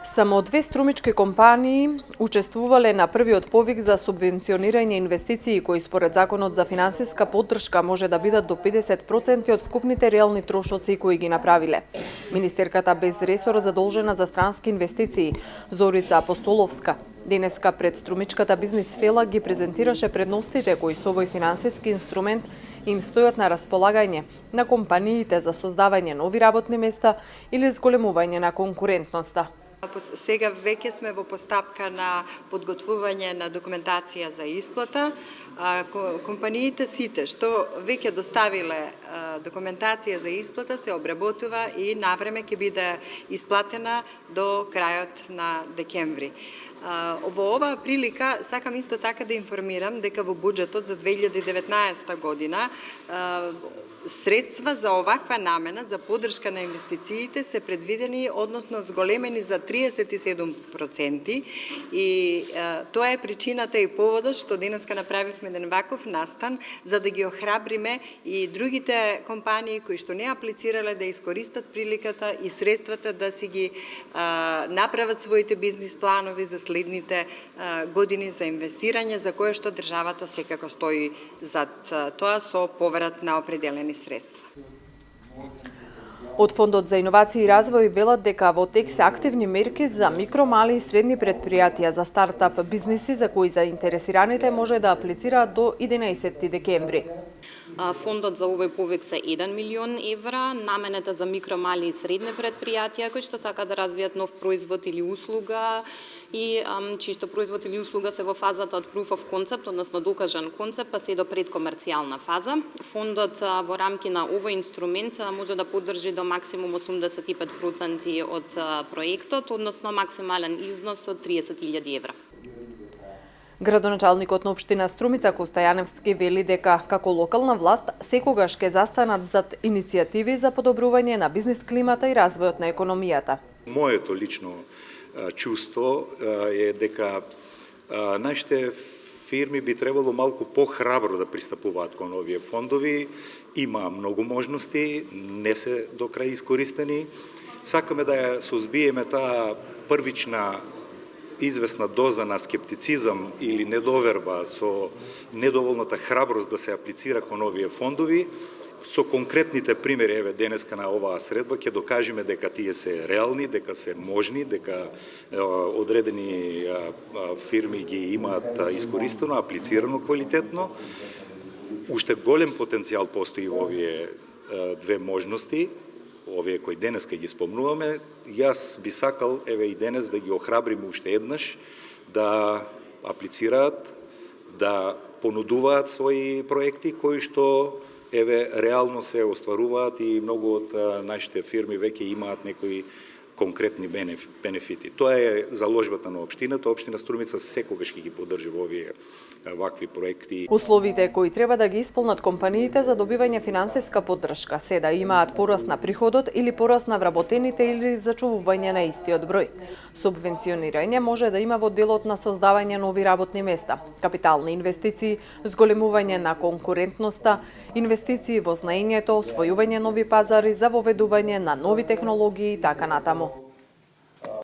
Само 2 струмички компании учествувале на првиот повик за субвенционирање инвестиции кои според Законот за финансиска поддршка може да бидат до 50% од вкупните реални трошоци кои ги направиле. Министерката без ресор задолжена за странски инвестиции, Зорица Апостоловска, денеска пред струмичката Бизнис Фела ги презентираше предностите кои со овој финансиски инструмент им стојат на располагање на компаниите за создавање нови работни места или зголемување на конкурентноста. Сега веќе сме во постапка на подготвување на документација за исплата. Компаниите сите што веќе доставиле документација за исплата се обработува и навреме ќе биде исплатена до крајот на декември. Во оваа прилика сакам исто така да информирам дека во буџетот за 2019 година средства за оваква намена за поддршка на инвестициите се предвидени, односно зголемени за 37%, и тоа е причината и поводот што денеска направивме еден ваков настан за да ги охрабриме и другите компании кои што не аплицирале да искористат приликата и средствата да си ги направат своите бизнис планови за следните години за инвестирање, за кое што државата секако стои зад тоа со поврат на определени средства. Од Фондот за иновации и развој велат дека во тек се активни мерки за микро, мали и средни предпријатија за стартап бизниси за кои заинтересираните може да аплицираат до 11 декември. Фондот за овој повик се 1 милион евра, наменета за микро, мали и средни предпријатија кои што сакаат да развијат нов производ или услуга и чисто производ или услуга се во фазата од proof of concept, односно докажан концепт, па се до предкомерцијална фаза. Фондот во рамки на овој инструмент може да поддржи до максимум 85% од проектот, односно максимален износ од 30.000 евра. Градоначалникот на општина Струмица Коста Јаневски вели дека како локална власт секогаш ќе застанат зад иницијативи за подобрување на бизнис климата и развојот на економијата. Моето лично чувство е дека нашите фирми би требало малку похрабро да пристапуваат кон овие фондови. Има многу можности, не се до крај искористени. Сакаме да ја сузбиеме таа првична известна доза на скептицизам или недоверба со недоволната храброст да се аплицира кон овие фондови. Со конкретните примери, еве денеска на оваа средба, ќе докажеме дека тие се реални, дека се можни, дека одредени фирми ги имаат искористено, аплицирано квалитетно. Уште голем потенцијал постои во овие две можности, овие кои денеска ги спомнуваме. Јас би сакал, еве и денес, да ги охрабриме уште еднаш да аплицираат, да понудуваат своји проекти кои што еве реално се остваруваат и многу од нашите фирми веќе имаат некои конкретни бенефити. Тоа е заложбата на општината. Општина Струмица секогаш ќе ги поддржи во овие вакви проекти. Условите кои треба да ги исполнат компаниите за добивање финансиска поддршка се да имаат пораст на приходот или пораст на вработените или зачувување на истиот број. Субвенционирање може да има во делот на создавање нови работни места, капитални инвестиции, зголемување на конкурентноста, инвестиции во знаењето, освојување нови пазари за воведување на нови технологии и така натаму.